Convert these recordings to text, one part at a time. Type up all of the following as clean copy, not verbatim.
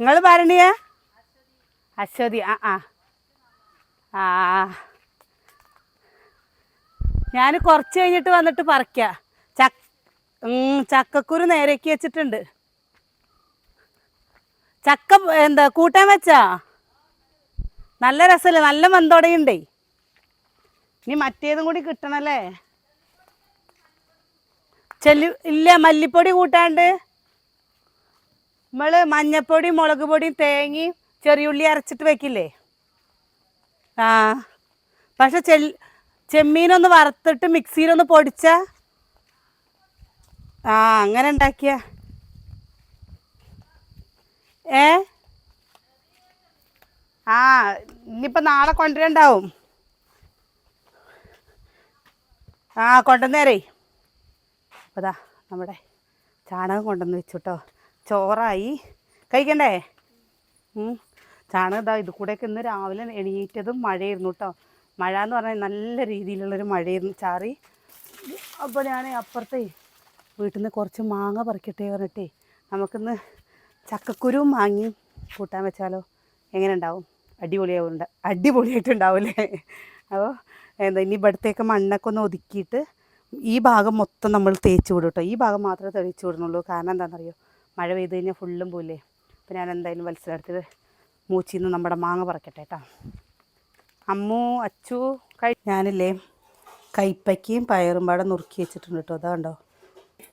നിങ്ങൾ ഭരണിയ അശ്വതി. ആ ആ ആ ഞാൻ കുറച്ച് കഴിഞ്ഞിട്ട് വന്നിട്ട് പറിക്കാം. ചക്കക്കുരു നേരേക്ക് വെച്ചിട്ടുണ്ട്. ചക്ക എന്താ കൂട്ടാൻ വെച്ചാ? നല്ല രസമല്ലേ, നല്ല മന്തോടയുണ്ടേ. ഇനി മറ്റേതും കൂടി കിട്ടണല്ലേ. ഇല്ല, മല്ലിപ്പൊടി കൂട്ടാണ്ട് നമ്മൾ മഞ്ഞപ്പൊടി മുളക് പൊടിയും തേങ്ങയും ചെറിയുള്ളി അരച്ചിട്ട് വെക്കില്ലേ? ആ പക്ഷെ ചെമ്മീനൊന്ന് വറുത്തിട്ട് മിക്സിയിലൊന്ന് പൊടിച്ച അങ്ങനെ ഉണ്ടാക്കിയ ഇനിയിപ്പോൾ നാളെ കൊണ്ടുവരണ്ടാവും. കൊണ്ടുവന്നേരേ. അപ്പോൾ ദാ നമ്മുടെ ചാണകം കൊണ്ടുവന്ന് വെച്ചു കേട്ടോ. ചോറായി. കഴിക്കണ്ടേ? ചാണകം ഇതാ ഇത് കൂടെയൊക്കെ ഇന്ന് രാവിലെ എണീറ്റതും മഴയായിരുന്നു കേട്ടോ. മഴ എന്ന് പറഞ്ഞാൽ നല്ല രീതിയിലുള്ളൊരു മഴയായിരുന്നു, ചാറി. അപ്പോൾ ഞാൻ അപ്പുറത്തെ വീട്ടിൽ നിന്ന് കുറച്ച് മാങ്ങ പറിക്കട്ടെ പറഞ്ഞിട്ടേ നമുക്കിന്ന് ചക്കക്കുരുവും മാങ്ങയും കൂട്ടാൻ വെച്ചാലോ? എങ്ങനെ ഉണ്ടാവും? അടിപൊളിയായിട്ടുണ്ടാവില്ലേ? അപ്പോൾ ഇനി ഇവിടത്തേക്ക് മണ്ണൊക്കെ ഒന്ന് ഒതുക്കിയിട്ട് ഈ ഭാഗം മൊത്തം നമ്മൾ തേച്ച് വിടും കേട്ടോ. ഈ ഭാഗം മാത്രമേ തെളിച്ച് വിടുന്നുള്ളൂ. കാരണം എന്താണെന്നറിയോ? മഴ പെയ്ത് കഴിഞ്ഞാൽ ഫുള്ളും പോലെ. അപ്പോൾ ഞാൻ എന്തായാലും മത്സരത്തിൽ മൂച്ചിന്ന് നമ്മുടെ മാങ്ങ പറിക്കട്ടെ കേട്ടോ. അമ്മു അച്ചു ഞാനില്ലേ കൈപ്പയ്ക്കയും പയറും പാടെ നുറുക്കി വെച്ചിട്ടുണ്ട് കേട്ടോ. അതാ കണ്ടോ.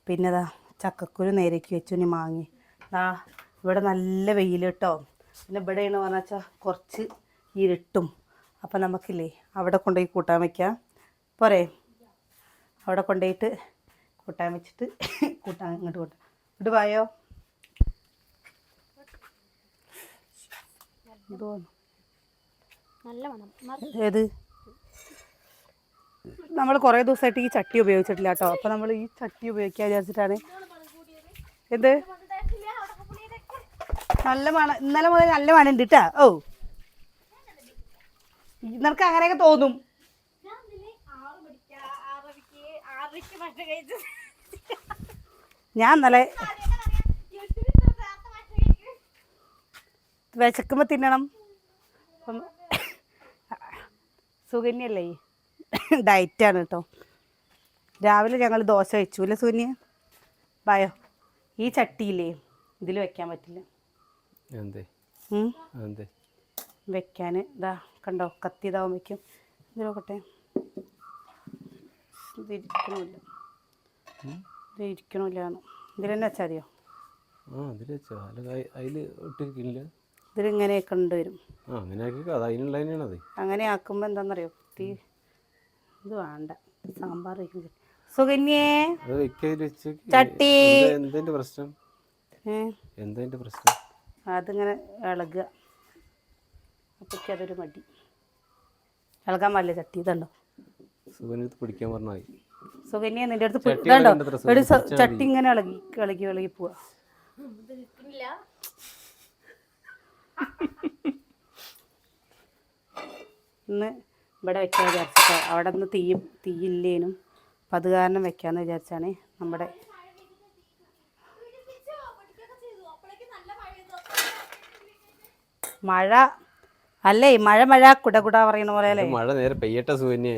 പിന്നെ ഇതാ ചക്കക്കുരു നേരേക്ക് വെച്ചു. ഇനി മാങ്ങി ഇവിടെ നല്ല വെയിൽ കേട്ടോ. പിന്നെ ഇവിടെയാണ് പറഞ്ഞാൽ വെച്ചാൽ കുറച്ച് ഇരുട്ടും. അപ്പം നമുക്കില്ലേ അവിടെ കൊണ്ടുപോയി കൂട്ടാൻ വയ്ക്കാം. പോരെ? അവിടെ കൊണ്ടുപോയിട്ട് കൂട്ടാൻ വെച്ചിട്ട് കൂട്ടാൻ ഇങ്ങോട്ട് കൂട്ടാം. ഇങ്ങോട്ട് പോയോ? ഏത്? നമ്മൾ കുറേ ദിവസമായിട്ട് ഈ ചട്ടി ഉപയോഗിച്ചിട്ടില്ല കേട്ടോ. അപ്പം നമ്മൾ ഈ ചട്ടി ഉപയോഗിക്കാൻ വിചാരിച്ചിട്ടാണ്. എന്ത് നല്ല മണം? ഇന്നലെ മുതൽ നല്ല മണം ഉണ്ട് കേട്ടോ. ഓ, നിനക്ക് അങ്ങനെയൊക്കെ തോന്നും. ഞാൻ ഇന്നലെ വിശക്കുമ്പോൾ തിന്നണം. അപ്പം സുകന്യല്ലേ, ഡയറ്റാണ് കേട്ടോ. രാവിലെ ഞങ്ങൾ ദോശ വെച്ചു അല്ലേ സുകന്യ? ബായോ ഈ ചട്ടിയില്ലേ ഇതിൽ വെക്കാൻ പറ്റില്ല. വെക്കാൻ ഇതാ കണ്ടോ, കത്തി ഇതാവും വയ്ക്കും. ഇത് നോക്കട്ടെ, ഇതിരിക്കണില്ലാണ്. ഇതിൽ തന്നെ വെച്ചാൽ മതിയോ? ഇതിലിങ്ങനെയൊക്കെ ഉണ്ട് വരും. അങ്ങനെ ആക്കുമ്പോൾ എന്താണെന്നറിയോ? ഇത് വേണ്ട, സാമ്പാർ വയ്ക്കും. സുകന്യേ ചട്ടി അതിങ്ങനെ ഇളകുക. അപ്പൊക്കെ അതൊരു മടി. ഇളകാൻ പാടില്ല ചട്ടി. ഇതുണ്ടോ സുകന്യ നിന്റെ അടുത്ത് ഇതുണ്ടോ ഒരു ചട്ടി ഇങ്ങനെ ഇളകി പോവാ. ഇന്ന് ഇവിടെ വെക്കാൻ വിചാരിച്ചിട്ടോ. അവിടെ നിന്ന് തീയില്ലേനും അപ്പം അത് കാരണം വെക്കാമെന്ന് വിചാരിച്ചാണ്. നമ്മുടെ മഴ അല്ലേ, മഴ കുട പറയുന്ന പോലെ അല്ലേ? മഴ നേരെ പെയ്യട്ടെ സുകന്യേ.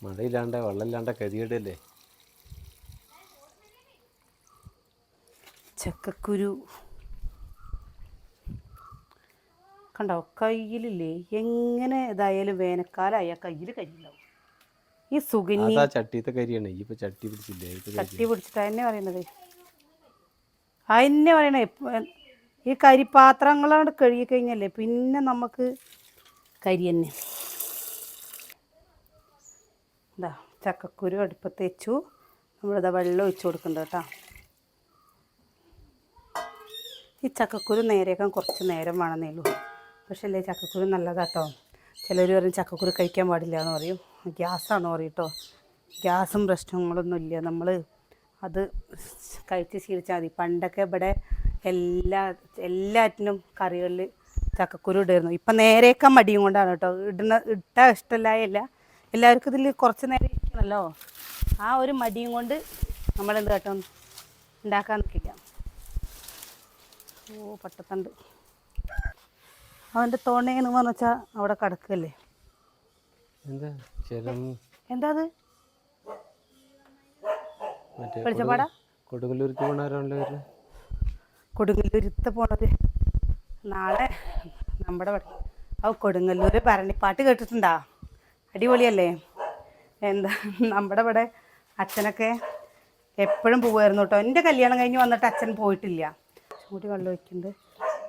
മഴയില്ലാണ്ട് വെള്ളമില്ലാണ്ട് കരിയടല്ലേ. ചക്കക്കുരു കണ്ടോ കയ്യിലില്ലേ? എങ്ങനെ ഇതായാലും വേനൽക്കാലമായ കയ്യിൽ കരിയുണ്ടാവും. ഈ സുകന്യ ചട്ടിത്തെ കരിയാണ്. ഇപ്പൊ ചട്ടി പിടിച്ചില്ലേ? ചട്ടി പിടിച്ചിട്ട് തന്നെ പറയണത്. അതന്നെ പറയണേ. ഈ കരിപ്പാത്രങ്ങളോട് കഴുകി കഴിഞ്ഞല്ലേ പിന്നെ നമുക്ക് കരി തന്നെ. ഇതാ ചക്കക്കുരു അടുപ്പത്ത് വെച്ചു. നമ്മളിതാ വെള്ളം ഒഴിച്ചു കൊടുക്കുന്നുണ്ട് കേട്ടോ. ഈ ചക്കക്കുരു നേരെയാക്കാൻ കുറച്ച് നേരം വേണമെന്നേ ഉള്ളൂ. പക്ഷേ അല്ലേ ചക്കക്കുരു നല്ലതാട്ടോ. ചിലർ പറയും ചക്കക്കുരു കഴിക്കാൻ പാടില്ല എന്ന് പറയും. ഗ്യാസാണെന്ന് പറയും കേട്ടോ. ഗ്യാസും പ്രശ്നങ്ങളൊന്നും ഇല്ല. നമ്മൾ അത് കഴിച്ച് ശീലിച്ചാൽ മതി. പണ്ടൊക്കെ ഇവിടെ എല്ലാറ്റിനും കറികളിൽ ചക്കക്കുരു ഇടുമായിരുന്നു. ഇപ്പം നേരേക്കാൻ മടിയും കൊണ്ടാണ് കേട്ടോ. ഇട്ടാൽ ഇഷ്ടമില്ലായല്ല, എല്ലാവർക്കും ഇതിൽ കുറച്ച് നേരം ഇരിക്കണമല്ലോ. ആ ഒരു മടിയും കൊണ്ട് നമ്മളെന്ത് കേട്ടോ ഉണ്ടാക്കാൻ നിൽക്കില്ല. ഓ പട്ടത്തണ്ട് അവൻ്റെ തോണേന്ന് പറഞ്ഞാൽ അവിടെ കിടക്കല്ലേ. എന്താ ചേരം എന്താ അത് മറ്റേ വെളിച്ചപ്പാടാ? കൊടുങ്ങല്ലൂർക്ക് പോണാരാണല്ലോ വരുന്നത്. കൊടുങ്ങല്ലൂരത്ത് പോണത് നാളെ നമ്മുടെ കൊടുങ്ങല്ലൂർ ഭരണിപ്പാട്ട് കേട്ടിട്ടുണ്ടാ? അടിപൊളിയല്ലേ? എന്താ നമ്മുടെ ഇവിടെ അച്ഛനൊക്കെ എപ്പോഴും പോകുമായിരുന്നു കേട്ടോ. എൻ്റെ കല്യാണം കഴിഞ്ഞ് വന്നിട്ട് അച്ഛൻ പോയിട്ടില്ല. കൂടി വെള്ളം ഒഴിക്കുന്നുണ്ട്.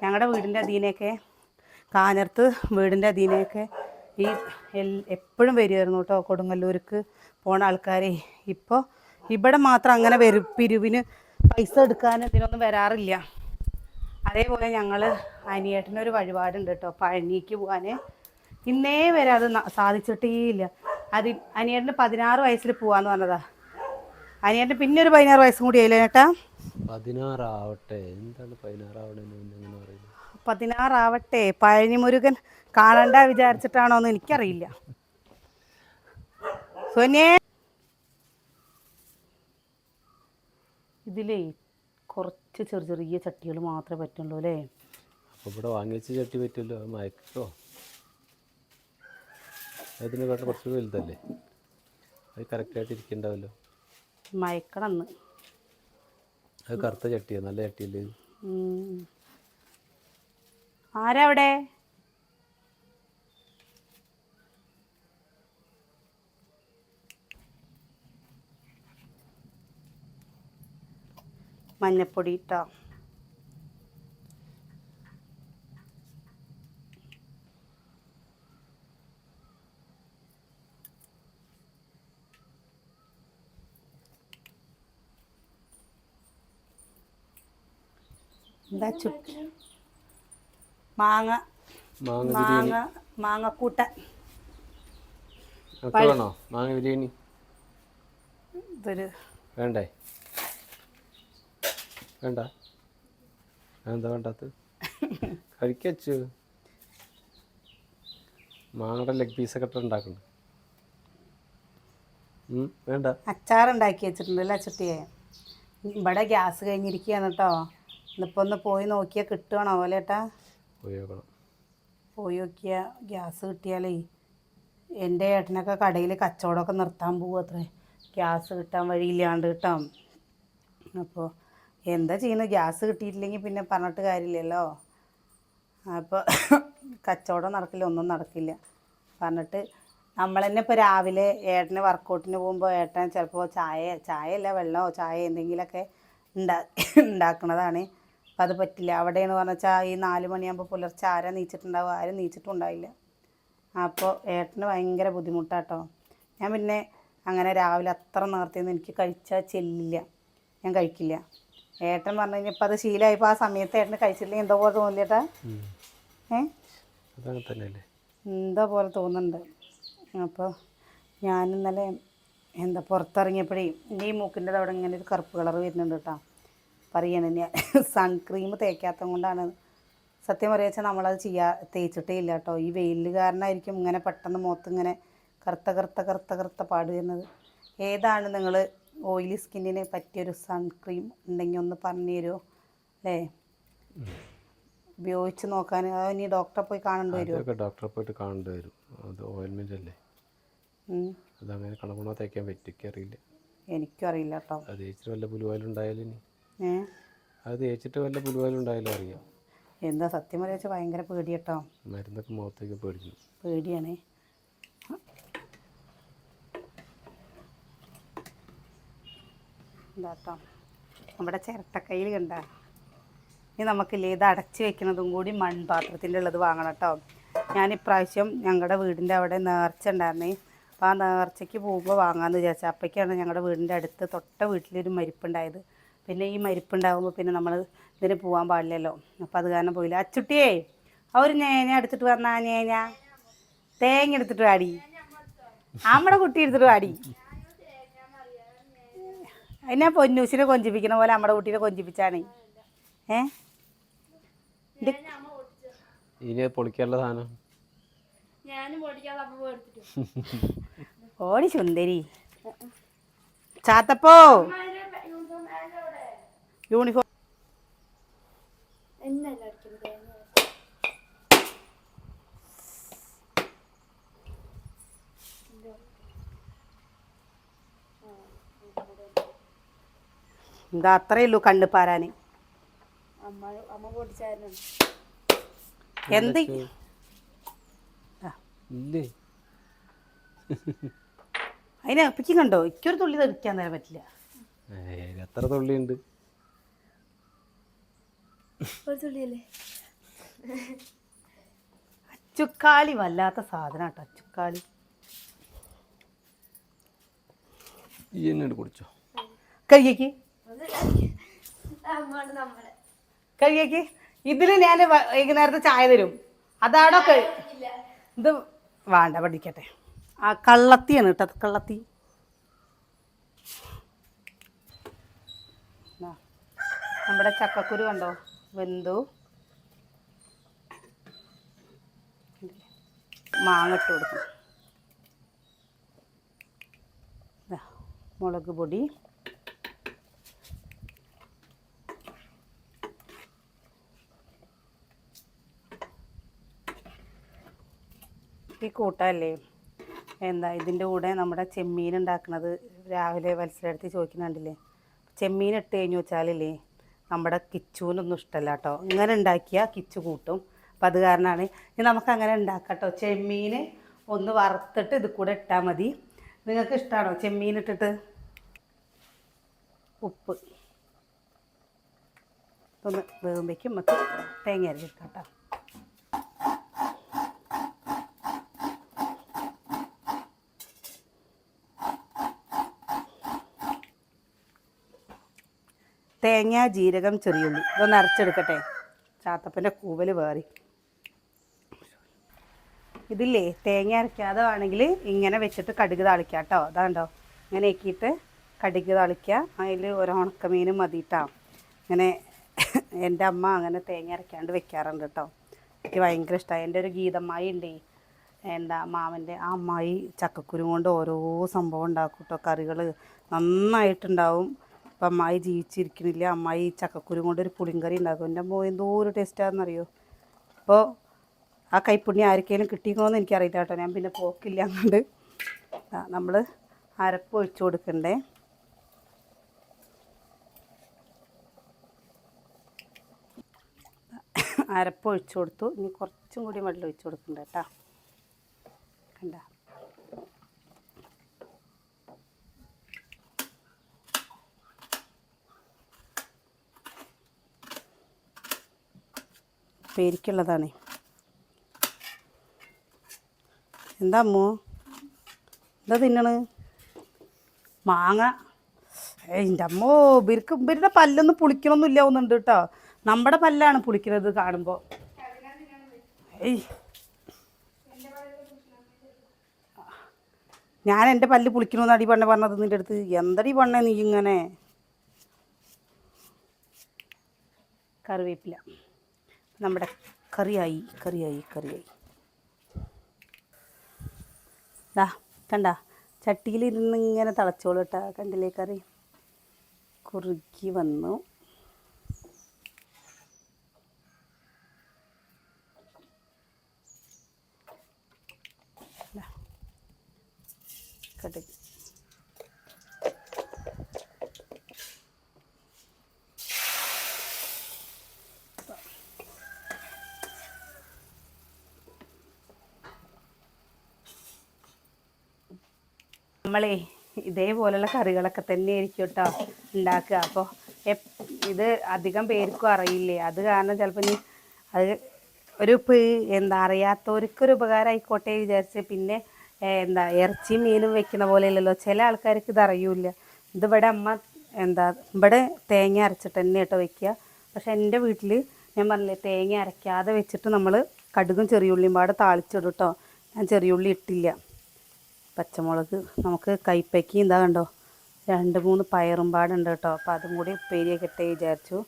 ഞങ്ങളുടെ വീടിൻ്റെ അധീനയൊക്കെ കാഞ്ഞർത്ത് വീടിൻ്റെ അധീനയൊക്കെ ഈ എപ്പോഴും വരുമായിരുന്നു കേട്ടോ കൊടുങ്ങല്ലൂർക്ക് പോണ ആൾക്കാരെ. ഇപ്പോൾ ഇവിടെ മാത്രം അങ്ങനെ പിരിവിന് പൈസ എടുക്കാൻ ഇതിനൊന്നും വരാറില്ല. അതേപോലെ ഞങ്ങൾ അനിയേട്ടനൊരു വഴിപാടുണ്ട് കേട്ടോ പഴനിക്ക് പോകാൻ. ഇന്നേ വരെ അത് സാധിച്ചിട്ടേയില്ല. അത് അനിയേട്ടന് 16 വയസ്സിൽ പോകാമെന്ന് പറഞ്ഞതാ. അനിയേട്ടന് പിന്നെ ഒരു 16 വയസ്സും കൂടി ആയില്ലേ ചേട്ടാ? 16 ആവട്ടെ. എന്താണ് 16 ആവണമെന്ന് അങ്ങനെ പറയുന്നത്? 16 ആവട്ടെ. പഴനി മുരുകൻ കാണണ്ട വിചാരിച്ചിട്ടാണോ എന്ന് എനിക്കറിയില്ല. സോനിയേ, ഇതിലേ കുറച്ച് ചെറിയ ചട്ടികൾ മാത്രമേ പറ്റുള്ളൂ അല്ലേ? അപ്പോൾ ഇവിടെ വാങ്ങിച്ച ചട്ടി പറ്റുമല്ലോ. അത് മയക്കോ? അതിന് കുറച്ച് വലുതല്ലേ? അത് കറക്റ്റായിട്ട് ഇരിക്കണ്ടാവല്ലോ. മയക്കണമെന്ന്. അത് കറുത്ത ചട്ടിയാണ്, നല്ല ചട്ടിയല്ലേ? ആരാ അവിടെ? മഞ്ഞപ്പൊടി ഇട്ടോ. എന്താ മാങ്ങക്കൂട്ടൻ വേണോ? മാങ്ങ ബിരിയാണി ഇതൊരു വേണ്ടേ? വേണ്ട? എന്താ വേണ്ടാത്ത? കഴിക്കച്ചു. മാങ്ങയുടെ ലെഗ് പീസൊക്കെ ഇട്ട് ഉണ്ടാക്കണം. വേണ്ട? അച്ചാറുണ്ടാക്കി വെച്ചിട്ടുണ്ടല്ലോ ചുട്ടിയെ. ഇവിടെ ഗ്യാസ് കഴിഞ്ഞിരിക്കുകയാണ് കേട്ടോ. ഇന്നിപ്പോൾ ഒന്ന് പോയി നോക്കിയാൽ കിട്ടുകയാണോ പോലെ ഏട്ടാ? പോയി നോക്കിയാൽ ഗ്യാസ് കിട്ടിയാലേ എൻ്റെ ഏട്ടനൊക്കെ കടയിൽ കച്ചവടമൊക്കെ നിർത്താൻ പോകും അത്രേ. ഗ്യാസ് കിട്ടാൻ വഴിയില്ലാണ്ട് കേട്ടോ. അപ്പോൾ എന്താ ചെയ്യുന്നത്? ഗ്യാസ് കിട്ടിയിട്ടില്ലെങ്കിൽ പിന്നെ പറഞ്ഞിട്ട് കാര്യമില്ലല്ലോ. അപ്പോൾ കച്ചവടം നടക്കില്ല, ഒന്നും നടക്കില്ല പറഞ്ഞിട്ട് നമ്മൾ തന്നെ ഇപ്പോൾ രാവിലെ ഏട്ടന് വർക്കൗട്ടിന് പോകുമ്പോൾ ഏട്ടൻ ചിലപ്പോൾ ചായയല്ല വെള്ളമോ ചായ എന്തെങ്കിലുമൊക്കെ ഉണ്ടാക്കുന്നതാണ്. അപ്പം അത് പറ്റില്ല. അവിടെയെന്ന് പറഞ്ഞാൽ ഈ 4 മണിയാകുമ്പോൾ പുലർച്ചെ ആരാ നീച്ചിട്ടുണ്ടാവുക? ആരും നീച്ചിട്ടുണ്ടാവില്ല. അപ്പോൾ ഏട്ടന് ഭയങ്കര ബുദ്ധിമുട്ടാട്ടോ. ഞാൻ പിന്നെ അങ്ങനെ രാവിലെ അത്ര നേരത്തെയൊന്നും എനിക്ക് കഴിച്ചാൽ ചെല്ലില്ല, ഞാൻ കഴിക്കില്ല. ഏട്ടൻ പറഞ്ഞു കഴിഞ്ഞപ്പോൾ അത് ശീലമായപ്പോൾ ആ സമയത്ത് ഏട്ടന് കഴിച്ചില്ലെങ്കിൽ എന്തോ പോലെ തോന്നില്ലേട്ടാ? എന്തോ പോലെ തോന്നുന്നുണ്ട്. അപ്പോൾ ഞാൻ ഇന്നലെ പുറത്തിറങ്ങിയപ്പോഴേ ഈ മൂക്കിൻ്റെ അവിടെ ഇങ്ങനെ ഒരു കറുപ്പ് കളർ വരുന്നുണ്ട് കേട്ടോ. പറയണ ഞാൻ സൺക്രീം തേക്കാത്തത് കൊണ്ടാണ്. സത്യം പറയുക വെച്ചാൽ നമ്മളത് തേച്ചിട്ടേ ഇല്ല കേട്ടോ. ഈ വെയിൽ കാരണമായിരിക്കും ഇങ്ങനെ പെട്ടെന്ന് മുഖത്ത് ഇങ്ങനെ കറുത്ത പാട് വരുന്നത്. ഏതാണ് നിങ്ങൾ ഓയിലി സ്കിന്നിന് പറ്റിയൊരു സൺക്രീം ഉണ്ടെങ്കിൽ ഒന്ന് പറഞ്ഞു തരുമോ അല്ലേ? ഉപയോഗിച്ച് നോക്കാൻ. ഇനി ഡോക്ടറെ പോയി കാണേണ്ടി വരുമോ? ഡോക്ടറെ പോയിട്ട് കാണേണ്ടി വരും. അത് ഓയിൽമെൻ്റ് അല്ലേ, അതങ്ങനെ കണക്കണോ തേക്കാൻ പറ്റും അറിയില്ല. എനിക്കും അറിയില്ല കേട്ടോ. അത് തേച്ചിട്ട് വല്ല പുലുവാലുണ്ടായാലും അത് തേച്ചിട്ട് വല്ല പുലുവാലുണ്ടായാലും അറിയാം. എന്താ സത്യം പറയുക വെച്ചാൽ ഭയങ്കര പേടി കേട്ടോ. മരുന്നൊക്കെ മുഖത്തേക്ക് പേടിക്കുന്നു. പേടിയാണേ. എന്താട്ടോ നമ്മുടെ ചിരട്ടക്കൈയിൽ കണ്ട. ഇനി നമുക്കില്ലേ ഇത് അടച്ച് വെക്കുന്നതും കൂടി മൺപാത്രത്തിൻ്റെ ഉള്ളത് വാങ്ങണം കേട്ടോ. ഞാനിപ്രാവശ്യം ഞങ്ങളുടെ വീടിൻ്റെ അവിടെ നേർച്ച ഉണ്ടായിരുന്നേ. അപ്പോൾ ആ നേർച്ചയ്ക്ക് പോകുമ്പോൾ വാങ്ങാമെന്ന് വിചാരിച്ചാൽ അപ്പോഴേക്കാണ് ഞങ്ങളുടെ വീടിൻ്റെ അടുത്ത് തൊട്ട വീട്ടിലൊരു മരിപ്പുണ്ടായത്. പിന്നെ ഈ മരിപ്പുണ്ടാകുമ്പോൾ പിന്നെ നമ്മൾ ഇതിന് പോകാൻ പാടില്ലല്ലോ. അപ്പോൾ അത് കാരണം പോയില്ല. അച്ചുട്ടിയേ അവർ ഞേന എടുത്തിട്ട് വന്നാ ഞേന തേങ്ങ എടുത്തിട്ട് വാടി, നമ്മുടെ കുട്ടി എടുത്തിട്ട് വാടി. അതിനെ പൊന്നൂസിനെ കൊഞ്ചിപ്പിക്കണ പോലെ നമ്മുടെ കുട്ടീനെ കൊഞ്ചിപ്പിച്ചാണ്. ഇനി പൊളിക്കാനുള്ള സാധനം ഓടി സുന്ദരി ചാത്തപ്പോ യൂണിഫോം എന്താ അത്രയേ ഉള്ളൂ കണ്ണ് പാരാന്. എന്ത് ഇല്ലേ അതിനെ അപ്പിക്കും കണ്ടോ? ഇക്കൊരു തുള്ളി തെറിക്കാൻ തരാൻ പറ്റില്ല. എത്ര തുള്ളിയുണ്ട്? അച്ചുക്കാളി വല്ലാത്ത സാധനം കേട്ടോ. അച്ചുക്കാളി ഈ എന്നോട് കുടിച്ചോ. കഴിയേക്ക് കഴിയേക്ക്. ഇതില് ഞാൻ വൈകുന്നേരത്തെ ചായ തരും. അതാടോ ഇത് വേണ്ട പഠിക്കട്ടെ. ആ കള്ളത്തിയാണ് കേട്ടോ. കള്ളത്തി നമ്മുടെ ചക്കക്കുരു കണ്ടോ വെന്തു. മാങ്ങ ഇട്ട് കൊടുക്കും. മുളക് പൊടി, ഈ കൂട്ടല്ലേ എന്താ ഇതിൻ്റെ കൂടെ നമ്മുടെ ചെമ്മീൻ ഉണ്ടാക്കുന്നത്. രാവിലെ മത്സരത്തിൽ ചോദിക്കുന്നുണ്ടല്ലേ, ചെമ്മീൻ ഇട്ട് കഴിഞ്ഞ് വെച്ചാലില്ലേ നമ്മുടെ കിച്ചുവിനൊന്നും ഇഷ്ടമല്ല കേട്ടോ. ഇങ്ങനെ ഉണ്ടാക്കിയാൽ കിച്ചു കൂട്ടും. അപ്പം അത് കാരണമാണ് ഇനി നമുക്കങ്ങനെ ഉണ്ടാക്കാം കേട്ടോ. ചെമ്മീൻ ഒന്ന് വറുത്തിട്ട് ഇത് കൂടെ ഇട്ടാൽ മതി. നിങ്ങൾക്ക് ഇഷ്ടമാണോ ചെമ്മീൻ ഇട്ടിട്ട്? ഉപ്പ് ഒന്ന് വേകുമ്പോഴേക്കും നമുക്ക് തേങ്ങ അരച്ചിട്ടാം കേട്ടോ. തേങ്ങ, ജീരകം, ചെറിയുള്ളി ഇതൊന്ന് അരച്ചെടുക്കട്ടെ. ചാത്തപ്പൻ്റെ കൂവൽ വേറി. ഇതില്ലേ തേങ്ങ അരയ്ക്കാതെ വേണമെങ്കിൽ ഇങ്ങനെ വെച്ചിട്ട് കടുക് താളിക്കാം കേട്ടോ. അതാണ്ടോ ഇങ്ങനെ ആക്കിയിട്ട് കടുക് താളിക്കുക. അതിൽ ഒരു ഉണക്കമീനും മതിയിട്ടാ. ഇങ്ങനെ എൻ്റെ അമ്മ അങ്ങനെ തേങ്ങ അരയ്ക്കാണ്ട് വെക്കാറുണ്ട് കേട്ടോ. എനിക്ക് ഭയങ്കര ഇഷ്ടമായി. എൻ്റെ ഒരു ഗീതമ്മായി ഉണ്ടേ, എന്താ മാമൻ്റെ ആ അമ്മായി ചക്കക്കുരു കൊണ്ട് ഓരോ സംഭവം ഉണ്ടാക്കും കേട്ടോ. കറികൾ നന്നായിട്ടുണ്ടാവും. അപ്പം അമ്മായി ജീവിച്ചിരിക്കണില്ല. അമ്മായി ചക്കക്കുരു കൊണ്ടൊരു പുളിങ്കറി ഉണ്ടാക്കും. എൻ്റെ അമ്മ എന്തോ ഒരു ടേസ്റ്റാണെന്നറിയോ. അപ്പോൾ ആ കൈപ്പുണ്യം ആർക്കെങ്കിലും കിട്ടിക്കോന്ന് എനിക്കറിയില്ല കേട്ടോ. ഞാൻ പിന്നെ പോക്കില്ല. അങ്ങോട്ട് നമ്മൾ അരപ്പ് ഒഴിച്ചു കൊടുക്കണ്ടേ. അരപ്പ് ഒഴിച്ചു കൊടുത്തു. ഇനി കുറച്ചും കൂടി വെള്ളം ഒഴിച്ചു കൊടുക്കണ്ട കേട്ടോ. കണ്ട പേരിക്കുള്ളതാണ്. എന്താ അമ്മോ എന്താ തിന്നണ്? മാങ്ങ. എൻ്റെ അമ്മോ ഇവരുടെ പല്ലൊന്നും പുളിക്കണമൊന്നുമില്ല ഒന്നുണ്ട് കേട്ടോ. നമ്മുടെ പല്ലാണ് പുളിക്കുന്നത് കാണുമ്പോൾ. ഞാൻ എൻ്റെ പല്ല് പുളിക്കണമെന്ന് അടി പണ്ണ പറഞ്ഞത് നിൻ്റെ അടുത്ത്. എന്തടി പണ്ണേ നീ ഇങ്ങനെ? കറിവേപ്പില. നമ്മുടെ കറിയായി. ദാ കണ്ട ചട്ടിയിലിരുന്ന് ഇങ്ങനെ തിളച്ചോളൂ കേട്ടോ. കണ്ടില്ലേ കറി കുറുക്കി വന്നു. കടുക് നമ്മളേ ഇതേപോലെയുള്ള കറികളൊക്കെ തന്നെ ആയിരിക്കും കേട്ടോ ഉണ്ടാക്കുക. അപ്പോൾ ഇത് അധികം പേർക്കും അറിയില്ലേ. അത് കാരണം ചിലപ്പോൾ ഇനി അത് ഒരു എന്താ അറിയാത്തവർക്കൊരു ഉപകാരം ആയിക്കോട്ടെ വിചാരിച്ച്. പിന്നെ എന്താ ഇറച്ചിയും മീനും വെക്കുന്ന പോലെയല്ലല്ലോ. ചില ആൾക്കാർക്ക് ഇത് അറിയില്ല. ഇതിവിടെ അമ്മ എന്താ ഇവിടെ തേങ്ങ അരച്ചിട്ട് തന്നെ കേട്ടോ വെക്കുക. പക്ഷെ എൻ്റെ വീട്ടിൽ ഞാൻ പറഞ്ഞില്ലേ തേങ്ങ അരയ്ക്കാതെ വെച്ചിട്ട് നമ്മൾ കടുകും ചെറിയുള്ളിയും പാടെ താളിച്ചിടും കേട്ടോ. ഞാൻ ചെറിയുള്ളി ഇട്ടില്ല. പച്ചമുളക് നമുക്ക് കൈപ്പയ്ക്ക് എന്താ കണ്ടോ 2-3 പയറും പാടുണ്ട് കേട്ടോ. അപ്പോൾ അതും കൂടി ഉപ്പേരിയൊക്കെ ഇട്ടേ വിചാരിച്ചു.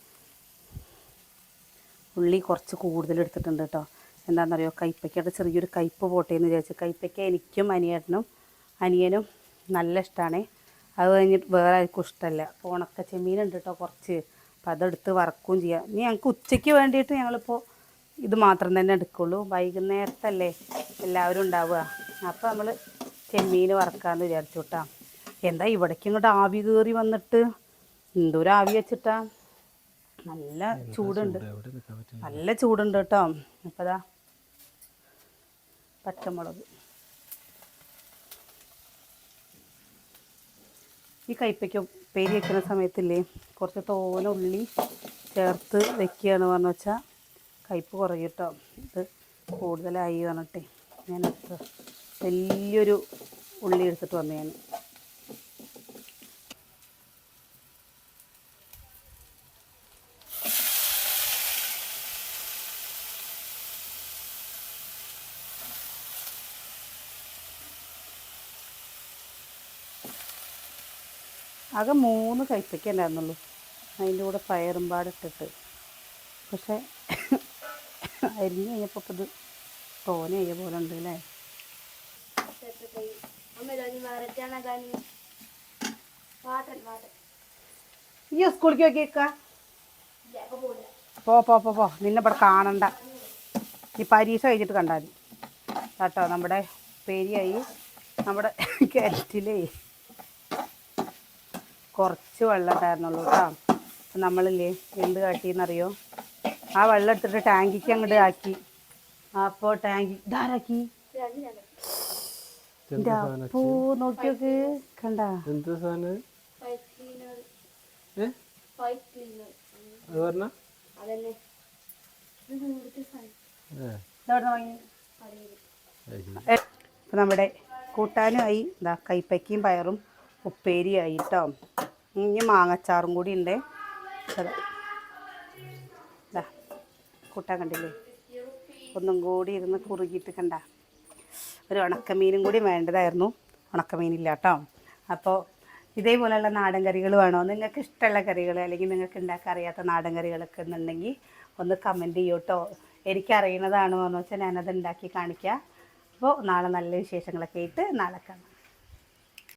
ഉള്ളി കുറച്ച് കൂടുതൽ എടുത്തിട്ടുണ്ട് കേട്ടോ. എന്താണെന്നറിയോ കൈപ്പയ്ക്കയുടെ ചെറിയൊരു കയ്പ്പ് പോട്ടേന്ന് വിചാരിച്ചു. കൈപ്പയ്ക്ക എനിക്കും അനിയനും നല്ല ഇഷ്ടമാണ്. അത് കഴിഞ്ഞിട്ട് വേറെ ആർക്കും ഇഷ്ടമല്ല. അപ്പോൾ ഉണക്ക ചെമ്മീനുണ്ട് കേട്ടോ കുറച്ച്. അപ്പം അതെടുത്ത് വറക്കുകയും ചെയ്യാം. ഇനി ഞങ്ങൾക്ക് ഉച്ചയ്ക്ക് വേണ്ടിയിട്ട് ഞങ്ങളിപ്പോൾ ഇത് മാത്രം തന്നെ എടുക്കുള്ളൂ. വൈകുന്നേരത്തല്ലേ എല്ലാവരും ഉണ്ടാവുക. അപ്പോൾ നമ്മൾ ചെമ്മീൻ വറക്കാമെന്ന് വിചാരിച്ചു കേട്ടോ. എന്താ ഇവിടേക്ക് ഇങ്ങോട്ട് ആവി കയറി വന്നിട്ട് എന്തോരം ആവി വെച്ചിട്ടാ. നല്ല ചൂടുണ്ട്, നല്ല ചൂടുണ്ട് കേട്ടോ. അപ്പോൾ അതാ പച്ചമുളക്, ഈ കയ്പ്പയ്ക്ക് ഉപ്പേരി വയ്ക്കുന്ന സമയത്തില്ലേ കുറച്ച് തോന ഉള്ളി ചേർത്ത് വെക്കുകയാണ് പറഞ്ഞു വെച്ചാൽ കയ്പ്പ് കുറയും കേട്ടോ. ഇത് കൂടുതലായി പറഞ്ഞിട്ടേ ഞാൻ വലിയൊരു ഉള്ളി എടുത്തിട്ട് വന്നു ഞാൻ. ആകെ 3 കയ്പ്പയ്ക്ക ഉണ്ടായിരുന്നുള്ളൂ. അതിൻ്റെ കൂടെ പയറും പാടിട്ടിട്ട്. പക്ഷേ അരിഞ്ഞ് കഴിഞ്ഞപ്പോൾ ഇപ്പോൾ ഇത് തോനയായ പോലെ ഉണ്ട് അല്ലേ. ഈ സ്കൂളിലേക്ക് നോക്കിയേക്ക. പോ നിന്നെ ഇവിടെ കാണണ്ട. ഈ പരീക്ഷ കഴിഞ്ഞിട്ട് കണ്ടാൽ മതി കേട്ടോ. നമ്മുടെ പേരിയായി നമ്മുടെ കിണറ്റിലേ കുറച്ച് വെള്ളം ഉണ്ടായിരുന്നുള്ളൂ കേട്ടോ. അപ്പം നമ്മളില്ലേ എന്ത് കാട്ടിയെന്നറിയോ, ആ വെള്ളം എടുത്തിട്ട് ടാങ്കിക്ക് അങ്ങോട്ട് ആക്കി. അപ്പോൾ ടാങ്കി ഇതാരാക്കി എൻ്റെ അപ്പൂ നോക്കിയൊക്കെ കണ്ട. അപ്പം നമ്മുടെ കൂട്ടാനുമായി ഇതാ കൈപ്പയ്ക്കയും പയറും ഉപ്പേരിയായി കേട്ടോ. ഇനി മാങ്ങച്ചാറും കൂടി ഉണ്ട്. ഇതാ കൂട്ടാൻ കണ്ടില്ലേ, ഒന്നും കൂടി ഇരുന്ന് കുറുകിയിട്ട് കണ്ട. ഒരു ഉണക്കമീനും കൂടി വേണ്ടതായിരുന്നു, ഉണക്കമീനില്ല കേട്ടോ. അപ്പോൾ ഇതേപോലെയുള്ള നാടൻ കറികൾ വേണോ, നിങ്ങൾക്ക് ഇഷ്ടമുള്ള കറികൾ അല്ലെങ്കിൽ നിങ്ങൾക്ക് ഉണ്ടാക്കാൻ അറിയാത്ത നാടൻ കറികളൊക്കെ എന്നുണ്ടെങ്കിൽ ഒന്ന് കമൻറ്റ് ചെയ്യൂ കേട്ടോ. എനിക്കറിയുന്നതാണ് പറഞ്ഞു വെച്ചാൽ ഞാനത് ഉണ്ടാക്കി കാണിക്കാം. അപ്പോൾ നാളെ നല്ല വിശേഷങ്ങളൊക്കെ ആയിട്ട് നാളെ കാണാം.